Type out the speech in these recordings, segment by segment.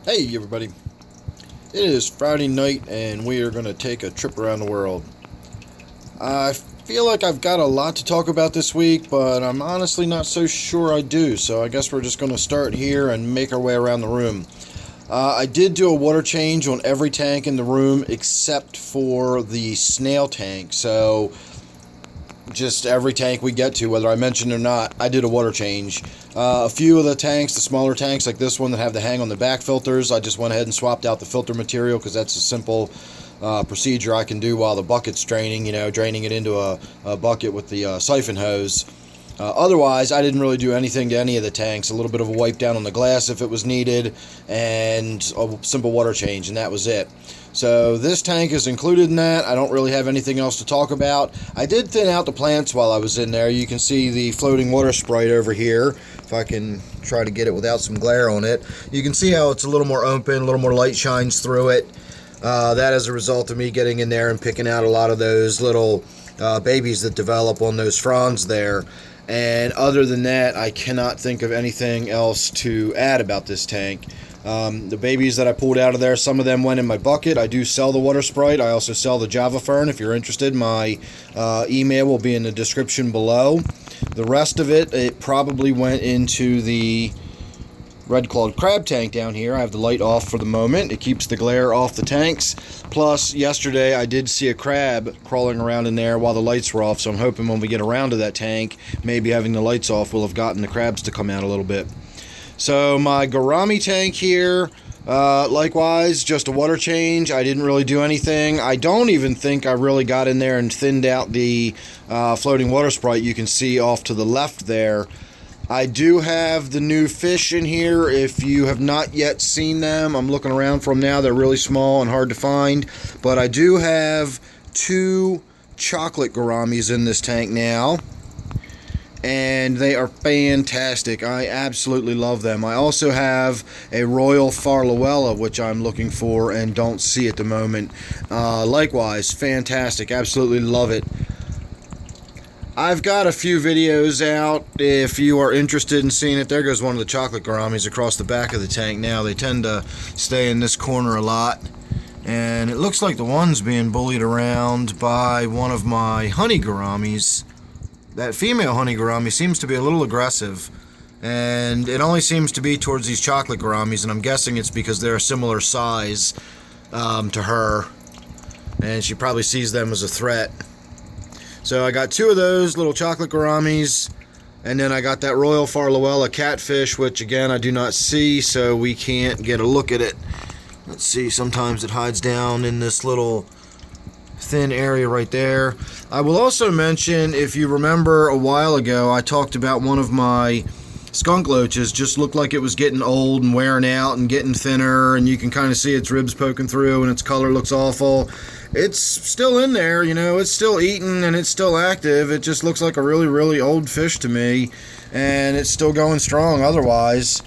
Hey everybody, it is Friday night and we are going to take a trip around the world. I feel like I've got a lot to talk about this week, but I'm honestly not so sure I do, so I guess we're just going to start here and make our way around the room. I did do a water change on every tank in the room except for the snail tank, so just every tank we get to, whether I mentioned or not, I did a water change. A few of the tanks, the smaller tanks like this one that have the hang on the back filters, I just went ahead and swapped out the filter material because that's a simple procedure I can do while the bucket's draining, draining it into a bucket with the siphon hose. Otherwise, I didn't really do anything to any of the tanks. A little bit of a wipe down on the glass if it was needed, and a simple water change, and that was it. So this tank is included in that. I don't really have anything else to talk about. I did thin out the plants while I was in there. You can see the floating water sprite over here. If I can try to get it without some glare on it. You can see how it's a little more open, a little more light shines through it. That is a result of me getting in there and picking out a lot of those little babies that develop on those fronds there. And other than that, I cannot think of anything else to add about this tank. The babies that I pulled out of there, some of them went in my bucket. I do sell the water sprite. I also sell the Java Fern. If you're interested, my email will be in the description below. The rest of it probably went into the red-clawed crab tank down here. I have the light off for the moment. It keeps the glare off the tanks. Plus, yesterday I did see a crab crawling around in there while the lights were off, so I'm hoping when we get around to that tank, maybe having the lights off will have gotten the crabs to come out a little bit. So my gourami tank here, likewise, just a water change. I didn't really do anything. I don't even think I really got in there and thinned out the floating water sprite you can see off to the left there. I do have the new fish in here. If you have not yet seen them, I'm looking around for them now. They're really small and hard to find. But I do have two chocolate gouramis in this tank now. And they are fantastic. I absolutely love them. I also have a Royal Farlowella, which I'm looking for and don't see at the moment. Likewise, fantastic. Absolutely love it. I've got a few videos out if you are interested in seeing it. There goes one of the chocolate gouramis across the back of the tank now. They tend to stay in this corner a lot. And it looks like the one's being bullied around by one of my honey gouramis. That female honey gourami seems to be a little aggressive. And it only seems to be towards these chocolate gouramis, and I'm guessing it's because they're a similar size to her. And she probably sees them as a threat. So I got two of those little chocolate gouramis, and then I got that Royal Farlowella catfish, which again I do not see, so we can't get a look at it. Let's see, sometimes it hides down in this little thin area right there. I will also mention, if you remember a while ago, I talked about one of my skunk loaches just looked like it was getting old and wearing out and getting thinner, and you can kind of see its ribs poking through and its color looks awful. It's still in there, it's still eating and it's still active. It just looks like a really, really old fish to me, and it's still going strong otherwise.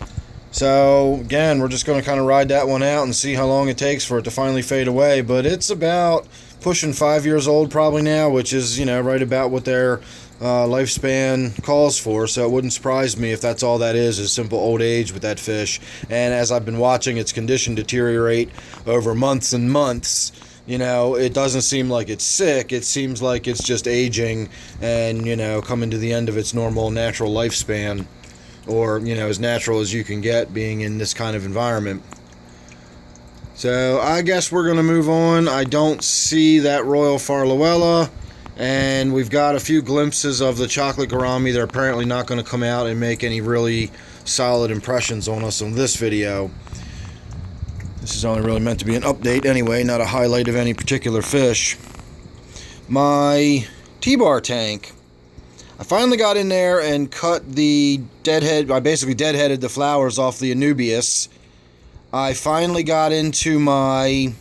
So again, we're just going to kind of ride that one out and see how long it takes for it to finally fade away. But it's about pushing 5 years old probably now, which is, right about what their lifespan calls for. So it wouldn't surprise me if that's all that is simple old age with that fish. And as I've been watching its condition deteriorate over months and months, it doesn't seem like it's sick. It seems like it's just aging and, coming to the end of its normal natural lifespan, or, as natural as you can get being in this kind of environment. So I guess we're going to move on. I don't see that Royal Farlowella, and we've got a few glimpses of the chocolate gourami. They're apparently not going to come out and make any really solid impressions on us on this video. This is only really meant to be an update anyway, not a highlight of any particular fish. My T-bar tank, I finally got in there and cut the deadhead. I basically deadheaded the flowers off the Anubias. I finally got into my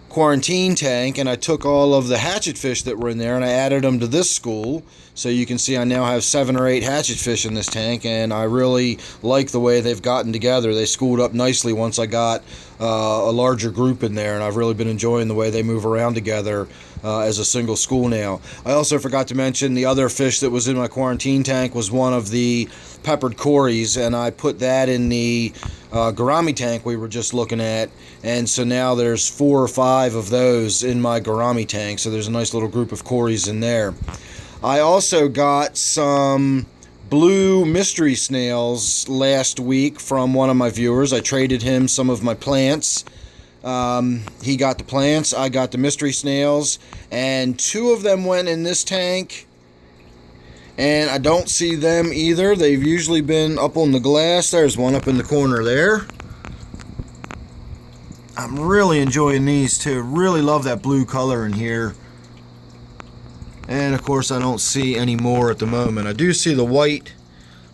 quarantine tank, and I took all of the hatchet fish that were in there and I added them to this school. So you can see I now have 7 or 8 hatchet fish in this tank, and I really like the way they've gotten together. They schooled up nicely once I got a larger group in there, and I've really been enjoying the way they move around together as a single school now. I also forgot to mention the other fish that was in my quarantine tank was one of the peppered cories, and I put that in the gourami tank we were just looking at, and so now there's 4 or 5 of those in my gourami tank, so there's a nice little group of cories in there. I also got some blue mystery snails last week from one of my viewers. I traded him some of my plants. He got the plants, I got the mystery snails, and 2 of them went in this tank, and I don't see them either. They've usually been up on the glass. There's one up in the corner there. I'm really enjoying these too. Really love that blue color in here. And of course I don't see any more at the moment. I do see the white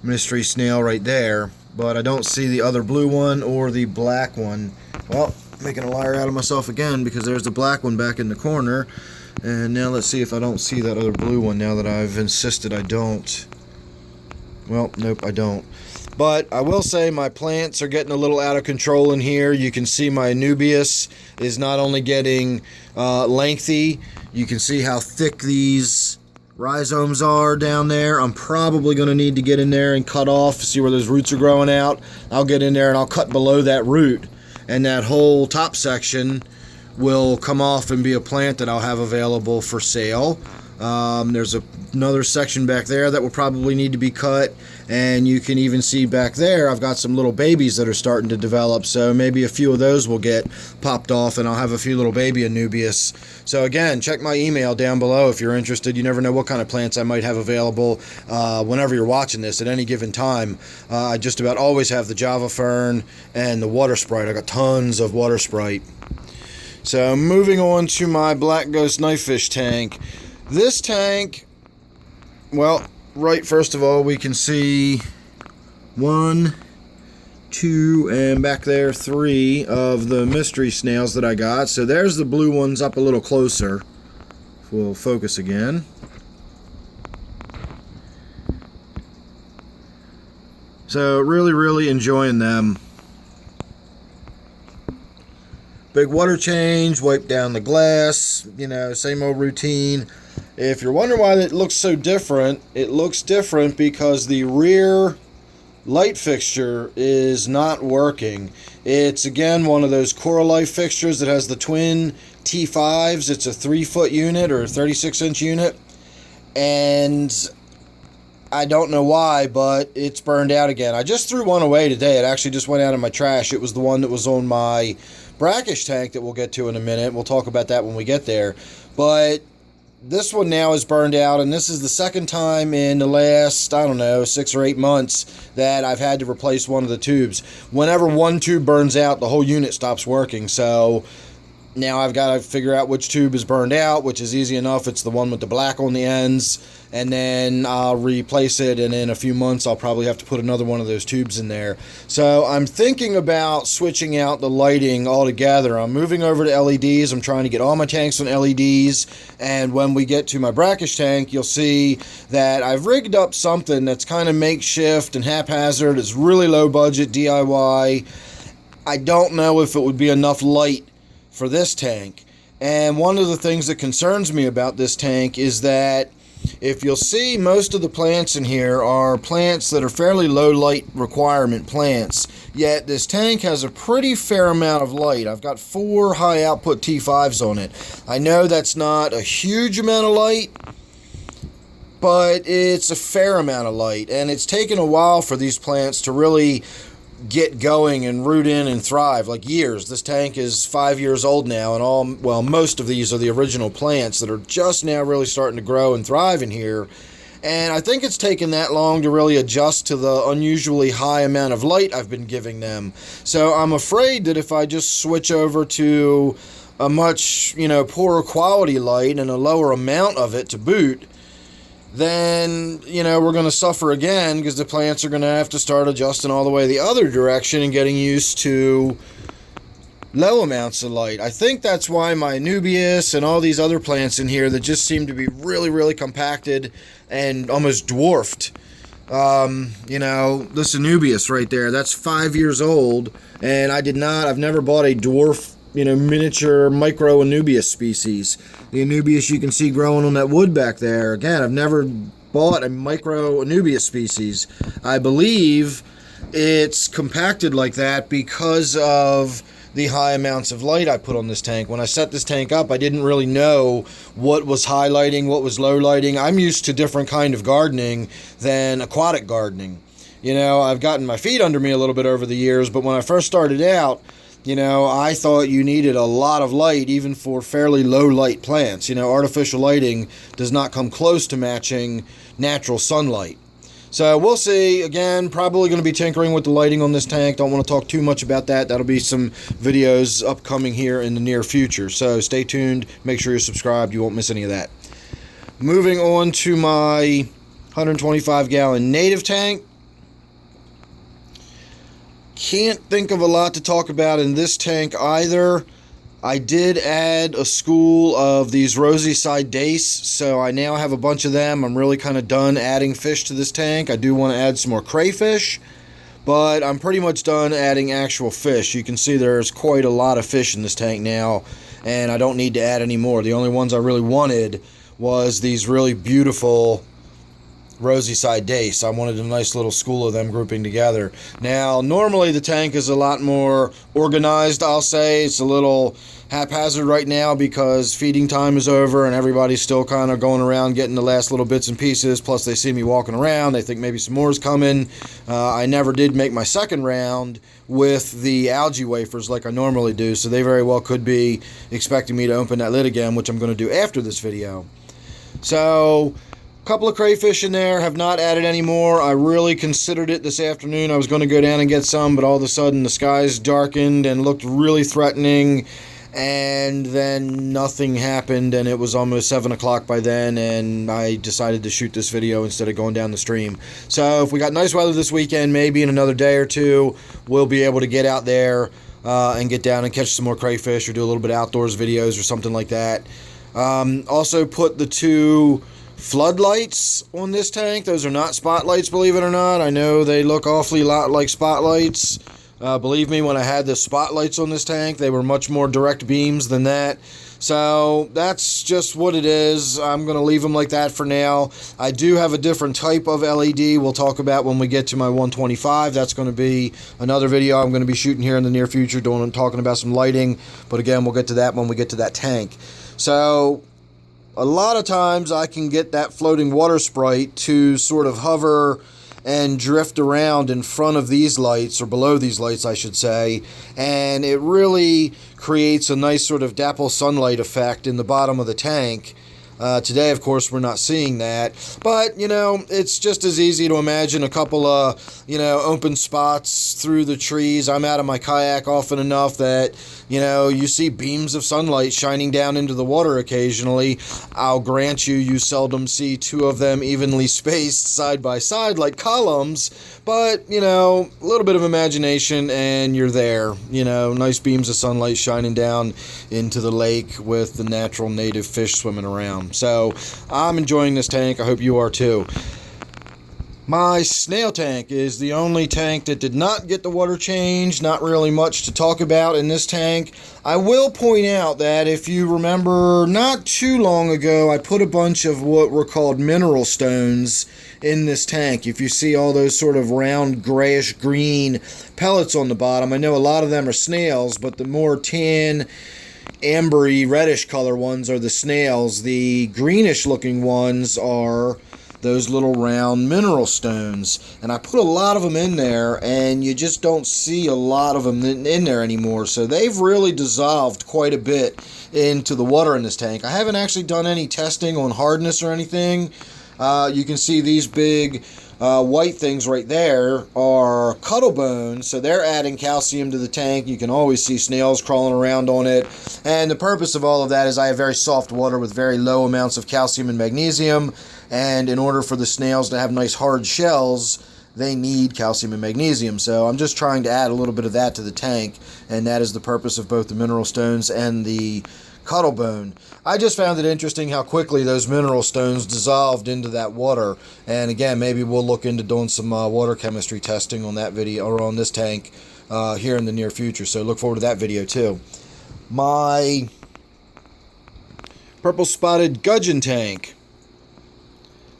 mystery snail right there, but I don't see the other blue one or the black one. Well, making a liar out of myself again, because there's the black one back in the corner. And now let's see if I don't see that other blue one now that I've insisted I don't. Well, nope, I don't. But I will say my plants are getting a little out of control in here. You can see my Anubias is not only getting lengthy, you can see how thick these rhizomes are down there. I'm probably going to need to get in there and cut off, see where those roots are growing out. I'll get in there and I'll cut below that root, and that whole top section will come off and be a plant that I'll have available for sale. There's another section back there that will probably need to be cut, and you can even see back there I've got some little babies that are starting to develop, so maybe a few of those will get popped off and I'll have a few little baby Anubias. So again, check my email down below if you're interested. You never know what kind of plants I might have available whenever you're watching this at any given time. I just about always have the Java Fern and the Water Sprite. I got tons of Water Sprite. So moving on to my Black Ghost Knifefish tank. This tank, well, right, first of all, we can see 1, 2, and back there 3 of the mystery snails that I got. So there's the blue ones up a little closer. We'll focus again. So really enjoying them. Big water change, wipe down the glass, you know, same old routine. If you're wondering why it looks so different, it looks different because the rear light fixture is not working. It's again one of those Coral Life fixtures that has the twin T5s. It's a 3-foot unit or a 36-inch unit, and I don't know why, but it's burned out again. I just threw one away today. It actually just went out in my trash. It was the one that was on my Brackish tank that we'll get to in a minute. We'll talk about that when we get there. But this one now is burned out, and this is the second time in the last, I don't know, 6 or 8 months that I've had to replace one of the tubes. Whenever one tube burns out, the whole unit stops working. So now I've got to figure out which tube is burned out, which is easy enough. It's the one with the black on the ends, and then I'll replace it, and in a few months I'll probably have to put another one of those tubes in there. So I'm thinking about switching out the lighting altogether. I'm moving over to LEDs. I'm trying to get all my tanks on LEDs, and when we get to my Brackish tank, you'll see that I've rigged up something that's kind of makeshift and haphazard. It's really low budget DIY. I don't know if it would be enough light for this tank. And one of the things that concerns me about this tank is that if you'll see, most of the plants in here are plants that are fairly low light requirement plants, yet this tank has a pretty fair amount of light. I've got 4 high output T5s on it. I know that's not a huge amount of light, but it's a fair amount of light, and it's taken a while for these plants to really get going and root in and thrive, like years. This tank is 5 years old now, and most of these are the original plants that are just now really starting to grow and thrive in here. And I think it's taken that long to really adjust to the unusually high amount of light I've been giving them. So I'm afraid that if I just switch over to a much, poorer quality light and a lower amount of it to boot, then, we're going to suffer again, because the plants are going to have to start adjusting all the way the other direction and getting used to low amounts of light. I think that's why my Anubias and all these other plants in here that just seem to be really compacted and almost dwarfed. This Anubias right there, that's 5 years old, and I've never bought a dwarf, miniature micro Anubias species. The Anubias you can see growing on that wood back there. Again, I've never bought a micro Anubias species. I believe it's compacted like that because of the high amounts of light I put on this tank. When I set this tank up, I didn't really know what was high lighting, what was low lighting. I'm used to different kind of gardening than aquatic gardening. You know, I've gotten my feet under me a little bit over the years, but when I first started out, you know, I thought you needed a lot of light even for fairly low light plants. You know, artificial lighting does not come close to matching natural sunlight. So we'll see. Again, probably going to be tinkering with the lighting on this tank. Don't want to talk too much about that. That'll be some videos upcoming here in the near future. So stay tuned. Make sure you're subscribed. You won't miss any of that. Moving on to my 125-gallon native tank. Can't think of a lot to talk about in this tank either. I did add a school of these rosy side dace, so I now have a bunch of them. I'm really kind of done adding fish to this tank. I do want to add some more crayfish, but I'm pretty much done adding actual fish. You can see there's quite a lot of fish in this tank now, and I don't need to add any more. The only ones I really wanted was these really beautiful rosy side dace. I wanted a nice little school of them grouping together. Now, normally the tank is a lot more organized, I'll say. It's a little haphazard right now because feeding time is over and everybody's still kind of going around getting the last little bits and pieces. Plus, they see me walking around. They think maybe some more is coming. I never did make my second round with the algae wafers like I normally do, so they very well could be expecting me to open that lid again, which I'm going to do after this video. So, couple of crayfish in there, have not added any more. I really considered it this afternoon. I was going to go down and get some, but all of a sudden the skies darkened and looked really threatening, and then nothing happened, and it was almost 7 o'clock by then, and I decided to shoot this video instead of going down the stream. So if we got nice weather this weekend, maybe in another day or two, we'll be able to get out there and get down and catch some more crayfish or do a little bit of outdoors videos or something like that. Also put the 2 floodlights on this tank. Those are not spotlights, believe it or not. I know they look awfully lot like spotlights. Believe me, when I had the spotlights on this tank, they were much more direct beams than that. So that's just what it is. I'm going to leave them like that for now. I do have a different type of LED we'll talk about when we get to my 125. That's going to be another video I'm going to be shooting here in the near future, talking about some lighting. But again, we'll get to that when we get to that tank. So a lot of times I can get that floating water sprite to sort of hover and drift around in front of these lights, or below these lights I should say, and it really creates a nice sort of dapple sunlight effect in the bottom of the tank. Today, of course, we're not seeing that, but, you know, it's just as easy to imagine a couple of, you know, open spots through the trees. I'm out of my kayak often enough that, you know, you see beams of sunlight shining down into the water occasionally. I'll grant you, you seldom see 2 of them evenly spaced side by side like columns, but, you know, a little bit of imagination and you're there. You know, nice beams of sunlight shining down into the lake with the natural native fish swimming around. So I'm enjoying this tank. I hope you are too. My snail tank is the only tank that did not get the water change. Not really much to talk about in this tank. I will point out that if you remember not too long ago, I put a bunch of what were called mineral stones in this tank. If you see all those sort of round grayish green pellets on the bottom, I know a lot of them are snails, but the more tan, ambery, reddish color ones are the snails. The greenish looking ones are those little round mineral stones, and I put a lot of them in there, and you just don't see a lot of them in there anymore. So they've really dissolved quite a bit into the water in this tank. I haven't actually done any testing on hardness or anything. You can see these big white things right there are cuttlebones, so they're adding calcium to the tank. You can always see snails crawling around on it, and the purpose of all of that is I have very soft water with very low amounts of calcium and magnesium, and in order for the snails to have nice hard shells, they need calcium and magnesium. So I'm just trying to add a little bit of that to the tank, and that is the purpose of both the mineral stones and the cuttlebone. I just found it interesting how quickly those mineral stones dissolved into that water, and again, maybe we'll look into doing some water chemistry testing on that video, or on this tank, here in the near future, so look forward to that video too. My purple spotted gudgeon tank.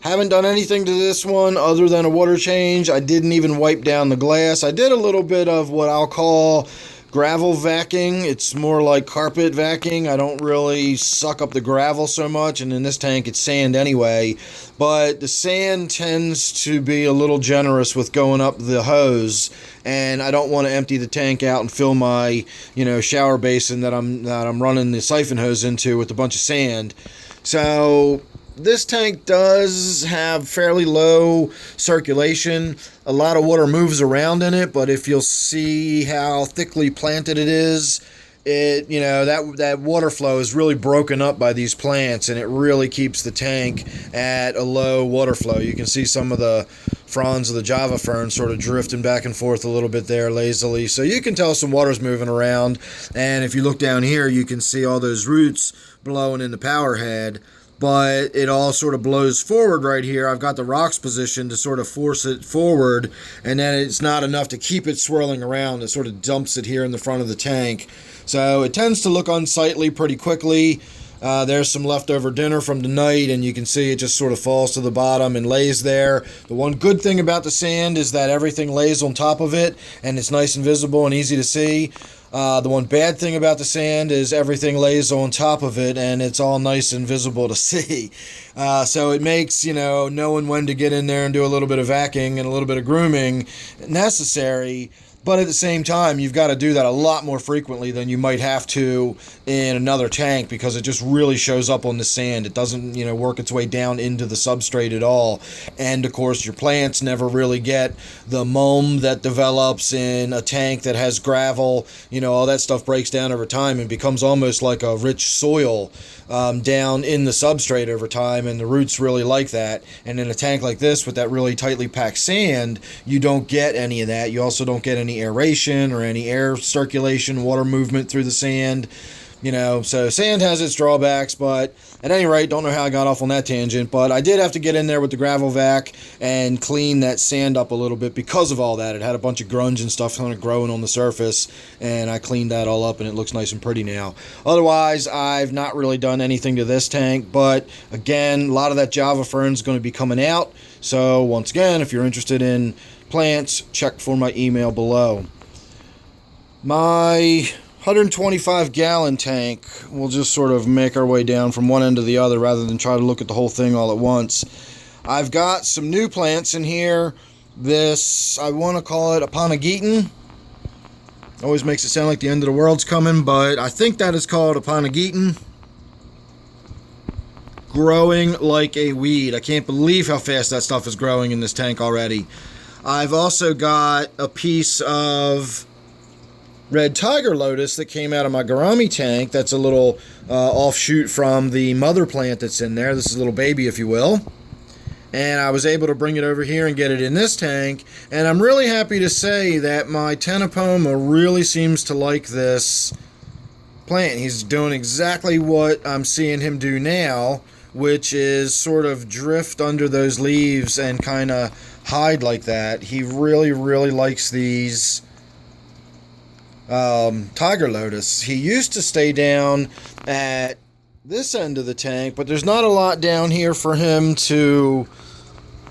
Haven't done anything to this one other than a water change. I didn't even wipe down the glass. I did a little bit of what I'll call gravel vacuuming. It's more like carpet vacuuming. I don't really suck up the gravel so much, and in this tank it's sand anyway. But the sand tends to be a little generous with going up the hose, and I don't want to empty the tank out and fill my, shower basin that I'm running the siphon hose into with a bunch of sand. So this tank does have fairly low circulation. A lot of water moves around in it, but if you'll see how thickly planted it is, that water flow is really broken up by these plants, and it really keeps the tank at a low water flow. You can see some of the fronds of the Java fern sort of drifting back and forth a little bit there lazily. So you can tell some water's moving around, and if you look down here, you can see all those roots blowing in the power head. But it all sort of blows forward right here. I've got the rocks positioned to sort of force it forward, and then it's not enough to keep it swirling around. It sort of dumps it here in the front of the tank. So it tends to look unsightly pretty quickly. There's some leftover dinner from tonight, and you can see it just sort of falls to the bottom and lays there. The one good thing about the sand is that everything lays on top of it, and it's nice and visible and easy to see. The one bad thing about the sand is everything lays on top of it, and it's all nice and visible to see. So it makes, knowing when to get in there and do a little bit of vacuuming and a little bit of grooming necessary. But at the same time, you've got to do that a lot more frequently than you might have to in another tank, because it just really shows up on the sand. It doesn't, work its way down into the substrate at all. And of course, your plants never really get the mulm that develops in a tank that has gravel. All that stuff breaks down over time and becomes almost like a rich soil down in the substrate over time, and the roots really like that. And in a tank like this with that really tightly packed sand, you don't get any of that. You also don't get any aeration or any air circulation, water movement through the sand. So sand has its drawbacks, but at any rate, don't know how I got off on that tangent, but I did have to get in there with the gravel vac and clean that sand up a little bit because of all that. It had a bunch of grunge and stuff kind of growing on the surface, and I cleaned that all up, and it looks nice and pretty now. Otherwise, I've not really done anything to this tank, but again, a lot of that Java fern is going to be coming out. So once again, if you're interested in plants, check for my email below. My 125 gallon tank, we'll just sort of make our way down from one end to the other rather than try to look at the whole thing all at once. I've got some new plants in here. This, I want to call it a Panageton. Always makes it sound like the end of the world's coming, but I think that is called a Panageton. Growing like a weed. I can't believe how fast that stuff is growing in this tank already. I've also got a piece of red tiger lotus that came out of my gourami tank. That's a little offshoot from the mother plant that's in there. This is a little baby, if you will. And I was able to bring it over here and get it in this tank. And I'm really happy to say that my Tenopoma really seems to like this plant. He's doing exactly what I'm seeing him do now, which is sort of drift under those leaves and kind of hide like that. He really, really likes these tiger lotus. He used to stay down at this end of the tank, but there's not a lot down here for him to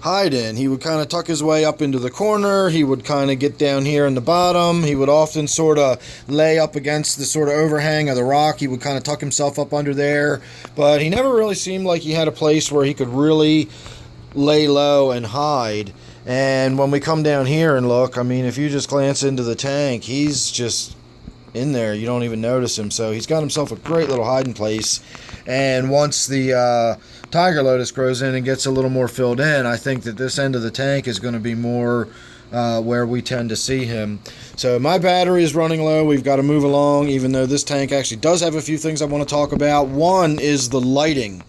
hide in. He would kind of tuck his way up into the corner. He would kind of get down here in the bottom. He would often sort of lay up against the sort of overhang of the rock. He would kind of tuck himself up under there, but he never really seemed like he had a place where he could really lay low and hide. And when we come down here and look, I mean, if you just glance into the tank, he's just in there. You don't even notice him. So he's got himself a great little hiding place. And once the tiger lotus grows in and gets a little more filled in, I think that this end of the tank is going to be more where we tend to see him. So my battery is running low. We've got to move along, even though this tank actually does have a few things I want to talk about. One is the lighting.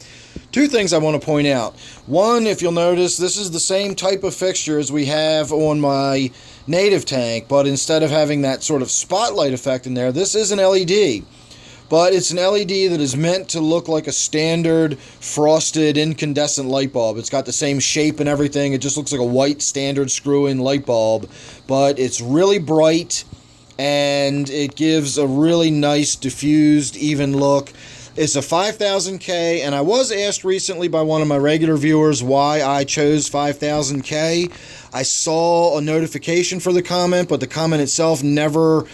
Two things I want to point out. One, if you'll notice, this is the same type of fixture as we have on my native tank, but instead of having that sort of spotlight effect in there, this is an LED. But it's an LED that is meant to look like a standard frosted incandescent light bulb. It's got the same shape and everything. It just looks like a white standard screw-in light bulb, but it's really bright and it gives a really nice diffused, even look. It's a 5000K, and I was asked recently by one of my regular viewers why I chose 5000K. I saw a notification for the comment, but the comment itself never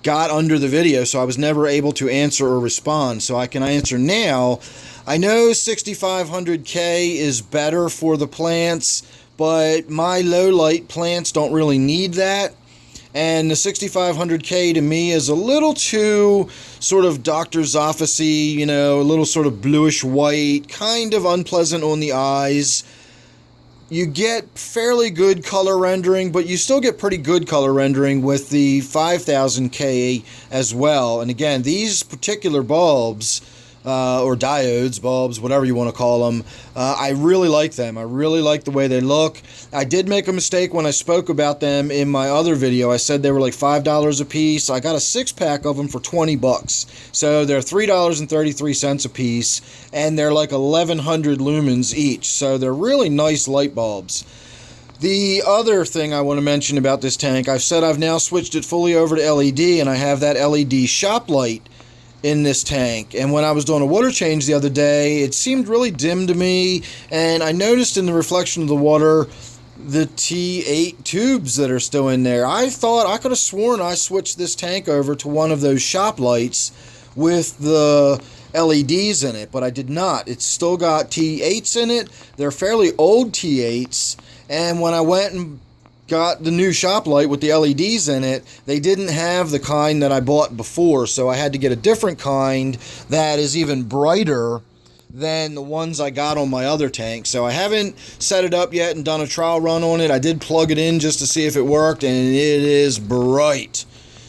got under the video, so I was never able to answer or respond. So I can answer now. I know 6500K is better for the plants, but my low light plants don't really need that. And the 6500K to me is a little too sort of doctor's office-y, you know, a little sort of bluish white, kind of unpleasant on the eyes. You get fairly good color rendering, but you still get pretty good color rendering with the 5000K as well. And again, these particular bulbs, or diodes, bulbs, whatever you want to call them, I really like them. I really like the way they look. I did make a mistake when I spoke about them in my other video. I said they were like $5 a piece. I got a 6-pack of them for 20 bucks. So they're $3.33 a piece, and they're like 1100 lumens each. So they're really nice light bulbs. The other thing I want to mention about this tank, I've said I've now switched it fully over to LED, and I have that LED shop light in this tank. And when I was doing a water change the other day, it seemed really dim to me, and I noticed in the reflection of the water the T8 tubes that are still in there. I thought, I could have sworn I switched this tank over to one of those shop lights with the LEDs in it, but I did not. It's still got T8s in it. They're fairly old T8s, and when I went and got the new shop light with the LEDs in it, they didn't have the kind that I bought before, so I had to get a different kind that is even brighter than the ones I got on my other tank. So I haven't set it up yet and done a trial run on it. I did plug it in just to see if it worked, and it is bright.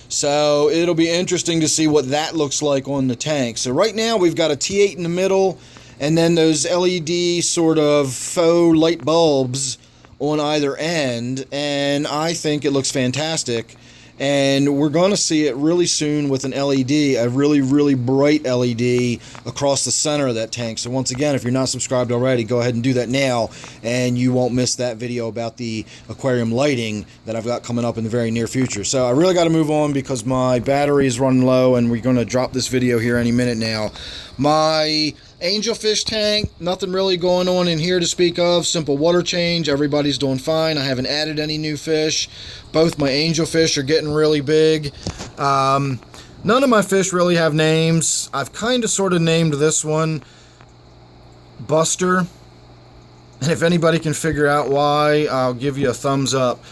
So it'll be interesting to see what that looks like on the tank. So right now we've got a T8 in the middle, and then those LED sort of faux light bulbs on either end, and I think it looks fantastic. And we're going to see it really soon with an LED, a really, really bright LED across the center of that tank. So once again, if you're not subscribed already, go ahead and do that now, and you won't miss that video about the aquarium lighting that I've got coming up in the very near future. So I really got to move on because my battery is running low, and we're going to drop this video here any minute now. My angelfish tank, nothing really going on in here to speak of. Simple water change. Everybody's doing fine. I haven't added any new fish. Both my angelfish are getting really big. None of my fish really have names. I've kind of sort of named this one Buster. And if anybody can figure out why, I'll give you a thumbs up.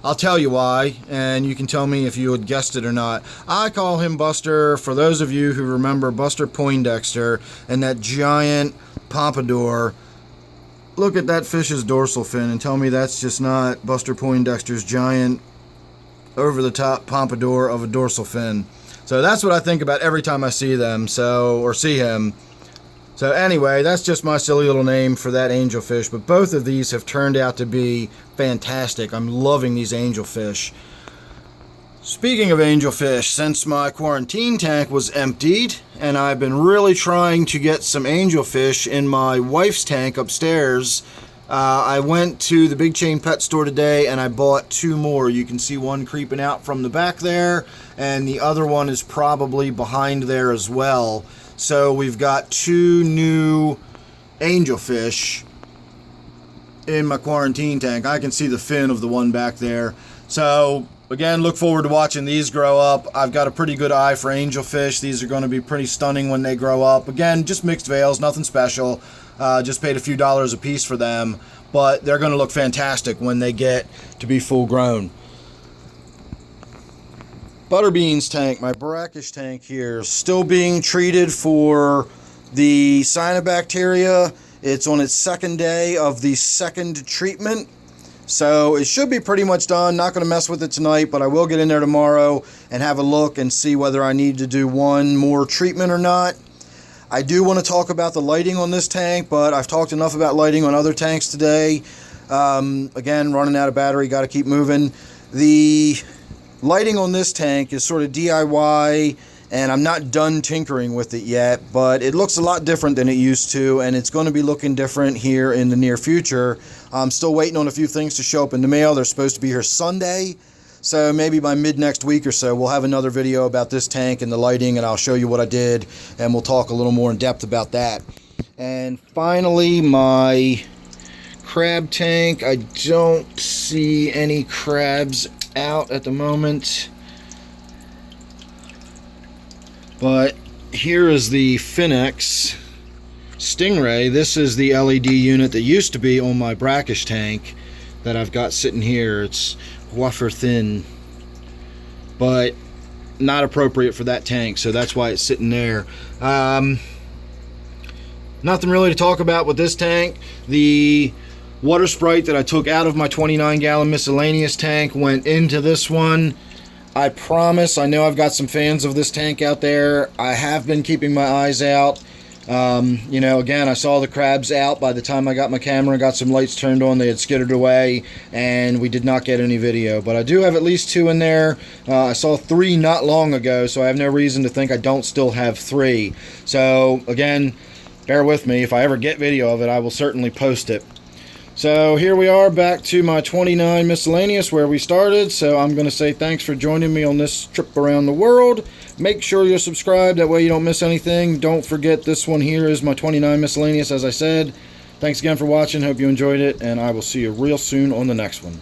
I'll tell you why, and you can tell me if you had guessed it or not. I call him Buster, for those of you who remember Buster Poindexter and that giant pompadour. Look at that fish's dorsal fin and tell me that's just not Buster Poindexter's giant over-the-top pompadour of a dorsal fin. So that's what I think about every time I see them, or see him. So anyway, that's just my silly little name for that angelfish, but both of these have turned out to be fantastic. I'm loving these angelfish. Speaking of angelfish, since my quarantine tank was emptied, and I've been really trying to get some angelfish in my wife's tank upstairs, I went to the big chain pet store today and I bought 2 more. You can see one creeping out from the back there, and the other one is probably behind there as well. So we've got 2 new angelfish in my quarantine tank. I can see the fin of the one back there. So again, look forward to watching these grow up. I've got a pretty good eye for angelfish. These are going to be pretty stunning when they grow up. Again, just mixed veils, nothing special. Just paid a few dollars a piece for them, but they're going to look fantastic when they get to be full grown. Butterbean's tank, my brackish tank here, still being treated for the cyanobacteria. It's on its 2nd day of the 2nd treatment, so it should be pretty much done. Not going to mess with it tonight, but I will get in there tomorrow and have a look and see whether I need to do one more treatment or not. I do want to talk about the lighting on this tank, but I've talked enough about lighting on other tanks today. Again, running out of battery, got to keep moving. The lighting on this tank is sort of DIY, and I'm not done tinkering with it yet, but it looks a lot different than it used to, and it's going to be looking different here in the near future. I'm still waiting on a few things to show up in the mail. They're supposed to be here Sunday, So maybe by mid next week or so, we'll have another video about this tank and the lighting, and I'll show you what I did, and we'll talk a little more in depth about that. And finally, my crab tank. I don't see any crabs out at the moment, but here is the Finex Stingray. This is the LED unit that used to be on my Brackish tank that I've got sitting here. It's wafer thin, but not appropriate for that tank, so that's why it's sitting there. Nothing really to talk about with this tank. The water sprite that I took out of my 29-gallon miscellaneous tank went into this one. I promise, I know I've got some fans of this tank out there. I have been keeping my eyes out. You know, again, I saw the crabs out by the time I got my camera and got some lights turned on. They had skittered away, and we did not get any video. But I do have at least 2 in there. I saw 3 not long ago, so I have no reason to think I don't still have 3. So, again, bear with me. If I ever get video of it, I will certainly post it. So here we are back to my 29 miscellaneous where we started. So I'm going to say thanks for joining me on this trip around the world. Make sure you're subscribed, that way you don't miss anything. Don't forget, this one here is my 29 miscellaneous, as I said. Thanks again for watching. Hope you enjoyed it, and I will see you real soon on the next one.